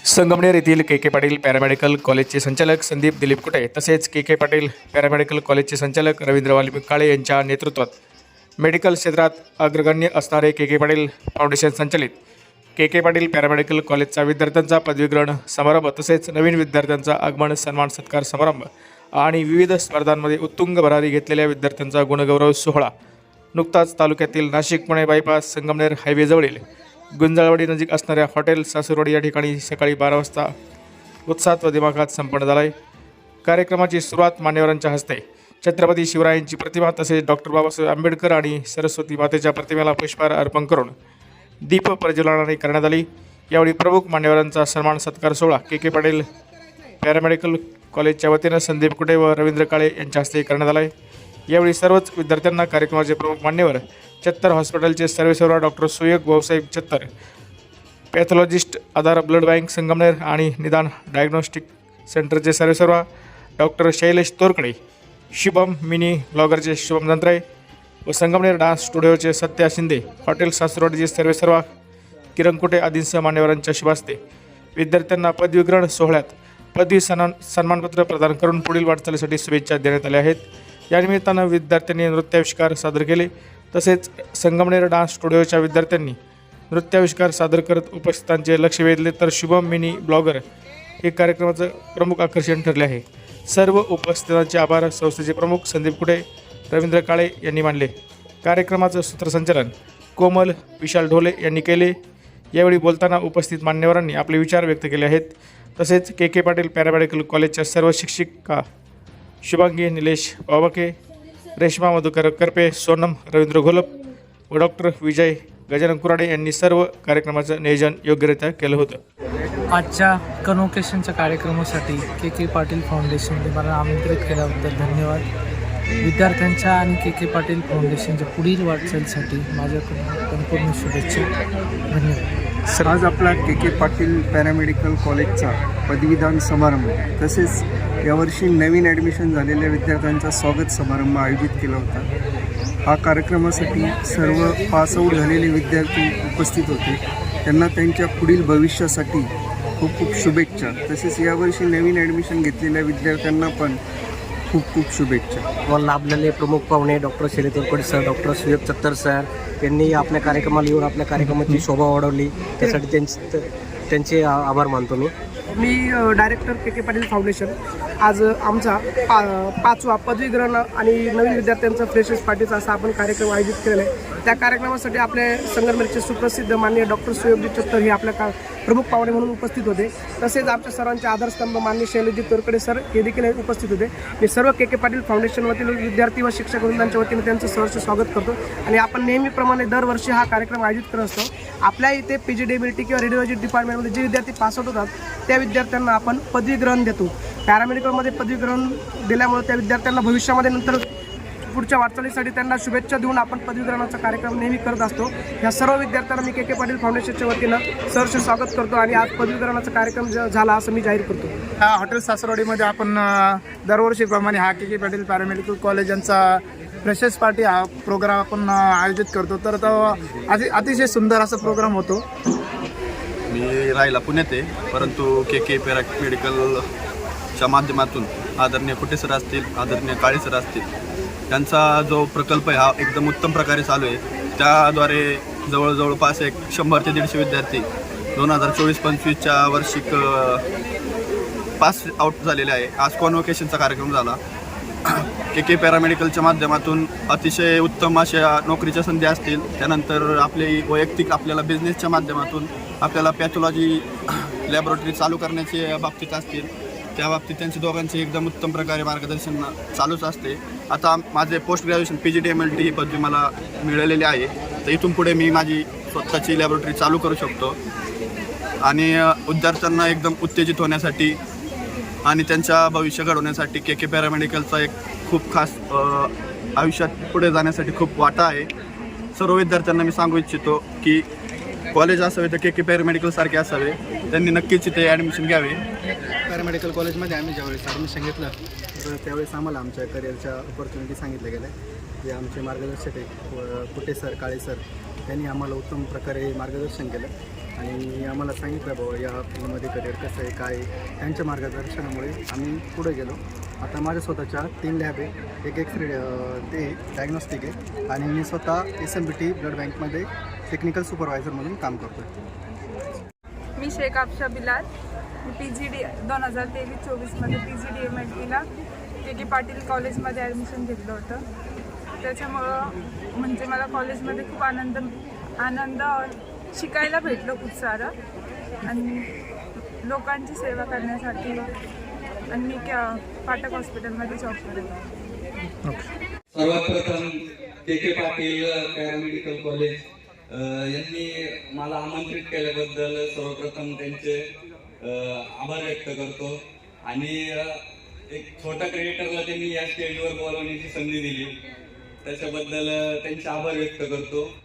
संगमनेर येथील के पाटील पॅरामेडिकल कॉलेजचे संचालक संदीप दिलीप कुटे तसेच के पाटील पॅरामेडिकल कॉलेजचे संचालक रवींद्र वाल्मिक काळे यांच्या नेतृत्वात मेडिकल क्षेत्रात अग्रगण्य असणारे के पाटील फाउंडेशन संचालित के पाटील पॅरामेडिकल कॉलेजचा विद्यार्थ्यांचा पदवीग्रहण समारंभ तसेच नवीन विद्यार्थ्यांचा आगमन सन्मान सत्कार समारंभ आणि विविध स्पर्धांमध्ये उत्तुंग भरारी घेतलेल्या विद्यार्थ्यांचा गुणगौरव सोहळा नुकताच तालुक्यातील नाशिक पुणे बायपास संगमनेर हायवेजवळील गुंजाळवाडी नजीक असणाऱ्या हॉटेल सासूरवाडी या ठिकाणी सकाळी 12 वाजता उत्साहात व दिमाखात संपन्न झाला आहे। कार्यक्रमाची सुरुवात मान्यवरांच्या हस्ते छत्रपती शिवरायांची प्रतिमा तसेच डॉक्टर बाबासाहेब आंबेडकर आणि सरस्वती मातेच्या प्रतिमेला पुष्पहार अर्पण करून दीप प्रज्वलनाने करण्यात आली। यावेळी प्रमुख मान्यवरांचा सन्मान सत्कार सोहळा के पाटील पॅरामेडिकल कॉलेजच्या वतीनं संदीप कुटे व रवींद्र काळे यांच्या हस्ते करण्यात आला आहे। यावेळी सर्वच विद्यार्थ्यांना कार्यक्रमाचे प्रमुख मान्यवर चत्तर हॉस्पिटलचे सर्वेसर्वा डॉक्टर सुयोग भाऊसाहेब चत्तर, पॅथॉलॉजिस्ट आधार ब्लड बँक संगमनेर आणि निदान डायग्नोस्टिक सेंटरचे सर्वेसर्वा डॉक्टर शैलेश तोरकडे, शुभम मिनी ब्लॉगरचे शुभम दंत्रे व संगमनेर डान्स स्टुडिओचे सत्या शिंदे, हॉटेल सासूरवाडीचे सर्वेसर्वा किरण कुटे आदींसह मान्यवरांच्या शुभास्ते विद्यार्थ्यांना पदवीग्रहण सोहळ्यात पदवी सन्मानपत्र प्रदान करून पुढील वाटचालीसाठी शुभेच्छा देण्यात आल्या आहेत। या निमित्तानं विद्यार्थ्यांनी नृत्याविष्कार सादर केले तसेच संगमनेर डान्स स्टुडिओच्या विद्यार्थ्यांनी नृत्याविष्कार सादर करत उपस्थितांचे लक्ष वेधले तर शुभम मिनी ब्लॉगर हे कार्यक्रमाचं प्रमुख आकर्षण ठरले आहे। सर्व उपस्थितांचे आभार संस्थेचे प्रमुख संदीप कुटे, रवींद्र काळे यांनी मानले। कार्यक्रमाचं सूत्रसंचालन कोमल विशाल ढोले यांनी केले। यावेळी बोलताना उपस्थित मान्यवरांनी आपले विचार व्यक्त केले आहेत। तसेच के पाटील पॅरामेडिकल कॉलेजच्या सर्व शिक्षिका शुभांगी निलेश बाबाके, रेश्मा मधुकर करपे, सोनम रवींद्र घोलप व डॉक्टर विजय गजानन कुराडे यांनी सर्व कार्यक्रमाचं नियोजन योग्यरित्या केलं होतं। आजच्या कन्व्होकेशनच्या कार्यक्रमासाठी के पाटील फाउंडेशनने मला आमंत्रित केल्याबद्दल धन्यवाद। विद्यार्थ्यांच्या आणि के पाटील फाउंडेशनच्या पुढील वाटचालीसाठी माझ्याकडून संपूर्ण शुभेच्छा। धन्यवाद। सर, आज आपला के पाटील पॅरामेडिकल कॉलेजचा पदवीदान समारंभ तसेच यावर्षी नवीन ॲडमिशन झालेल्या विद्यार्थ्यांचा स्वागत समारंभ आयोजित केला होता। हा कार्यक्रमासाठी सर्व पासआउट झालेले विद्यार्थी उपस्थित होते। त्यांना त्यांच्या पुढील भविष्यासाठी खूप खूप शुभेच्छा। तसेच यावर्षी नवीन ॲडमिशन घेतलेल्या विद्यार्थ्यांना पण खूप खूप शुभेच्छा। व लाभलेले प्रमुख पाहुणे डॉक्टर शैलेश तोरकडे सर, डॉक्टर सुयोग चत्तर सर यांनी आपल्या कार्यक्रमाला येऊन आपल्या कार्यक्रमाची शोभा वाढवली, त्यासाठी त्यांचे आभार मानतो मी डायरेक्टर के पाटील फाउंडेशन। आज आमचा पाचवा पदवीग्रहण आणि नवीन विद्यार्थ्यांचा फ्रेशर्स पार्टीचा असा आपण कार्यक्रम आयोजित केलेला आहे। त्या कार्यक्रमासाठी आपले संगमनेरचे सुप्रसिद्ध माननीय डॉक्टर सुयोगजी चत्तर हे आपल्या प्रमुख पाहुणे म्हणून उपस्थित होते। तसेच आमच्या सर्वांचे आधारस्तंभ माननीय शैलेशजी तोरकडे सर हे देखील उपस्थित होते। मी सर्व के पाटील फाउंडेशन वतील विद्यार्थी व शिक्षक वृंदांच्या वतीने त्यांचं सहर्ष स्वागत करतो आणि आपण नेहमीप्रमाणे दरवर्षी हा कार्यक्रम आयोजित करत असतो। आपल्या इथे PGDability किंवा रेडिओलॉजी डिपार्टमेंटमध्ये जे विद्यार्थी पासआउट होतात त्या विद्यार्थ्यांना आपण पदवीग्रहण देतो। पॅरामेडिकलमध्ये पदवीग्रहण दिल्यामुळे त्या विद्यार्थ्यांना भविष्यामध्ये नंतर पुढच्या वाटचालीसाठी त्यांना शुभेच्छा देऊन आपण पदवीग्रहणाचा कार्यक्रम नेहमी करत असतो। या सर्व विद्यार्थ्यांना मी के पाटील फाउंडेशनच्या वतीनं सहर्ष स्वागत करतो आणि आज पदवीग्रहणाचा कार्यक्रम झाला असं मी जाहीर करतो। हॉटेल सासरवाडीमध्ये आपण दरवर्षीप्रमाणे हा के पाटील पॅरामेडिकल कॉलेज यांचा फ्रेशर्स पार्टी हा प्रोग्राम आपण आयोजित करतो। तर तो अतिशय सुंदर असा प्रोग्राम होतो। मी राहिला पुण्यात आहे, परंतु के पॅरामेडिकलच्या माध्यमातून आदरणीय कुटे सर असतील, आदरणीय काळे सर असतील, त्यांचा जो प्रकल्प आहे हा एकदम उत्तम प्रकारे चालू आहे। त्याद्वारे जवळपास 100 ते 150 विद्यार्थी 2024-25च्या वार्षिक पास आउट झालेले आहे। आज कॉन्व्होकेशनचा कार्यक्रम झाला। के पॅरामेडिकलच्या माध्यमातून अतिशय उत्तम अशा नोकरीच्या संधी असतील, त्यानंतर आपली वैयक्तिक आपल्याला बिझनेसच्या माध्यमातून आपल्याला पॅथॉलॉजी लॅबोरेटरी चालू करण्याच्या बाबतीत असतील, त्या बाबतीत त्यांचे दोघांचे एकदम उत्तम प्रकारे मार्गदर्शन चालूच असते। आता माझे पोस्ट ग्रॅज्युएशन PGDMLT ही पदवी मला मिळालेली आहे, तर इथून पुढे मी माझी स्वतःची लॅबोरेटरी चालू करू शकतो आणि विद्यार्थ्यांना एकदम उत्तेजित होण्यासाठी आणि त्यांच्या भविष्य घडवण्यासाठी के पॅरामेडिकलचा एक खूप खास आयुष्यात पुढे जाण्यासाठी खूप वाटा आहे। सर्व विद्यार्थ्यांना मी सांगू इच्छितो की कॉलेज असावे तर के पॅरामेडिकलसारखे असावे, त्यांनी नक्कीच इथे ॲडमिशन घ्यावे। पॅरामेडिकल कॉलेजमध्ये आम्ही ज्यावेळेस ॲडमिशन घेतलं तर त्यावेळेस आम्हाला आमच्या करिअरच्या ऑपॉर्च्युनिटी सांगितल्या गेल्या। जे आमचे मार्गदर्शक आहे कुटे सर, काळे सर, त्यांनी आम्हाला उत्तम प्रकारे मार्गदर्शन केलं आणि आम्हाला सांगितलं बाबा या फील्डमध्ये करिअर कसं आहे काय आहे. त्यांच्या मार्गदर्शनामुळे आम्ही पुढे गेलो. आता माझ्या स्वतःच्या 3 लॅब आहे, एक एक्सरे ते डायग्नॉस्टिक आहे आणि मी स्वतः SMBT ब्लड बँकमध्ये टेक्निकल सुपरवायझर म्हणून काम करतो आहे. मी शेख आफशा बिलाल. मी PGD 2023-24मध्ये PGDMITला KK पाटील कॉलेजमध्ये ॲडमिशन घेतलं होतं. त्याच्यामुळं म्हणजे मला कॉलेजमध्ये खूप आनंद शिकायला भेटलं खूप सारं आणि लोकांची सेवा करण्यासाठी आणि मी फाटक हॉस्पिटलमध्ये जॉब करते. सर्वात प्रथम KK पाटील पॅरामेडिकल कॉलेज यांनी मला आमंत्रित केल्याबद्दल सर्वप्रथम त्यांचे आभार व्यक्त करतो आणि एक छोट्या क्रिएटरला त्यांनी या स्टेजवर बोलवण्याची संधी दिली त्याच्याबद्दल त्यांचे आभार व्यक्त करतो.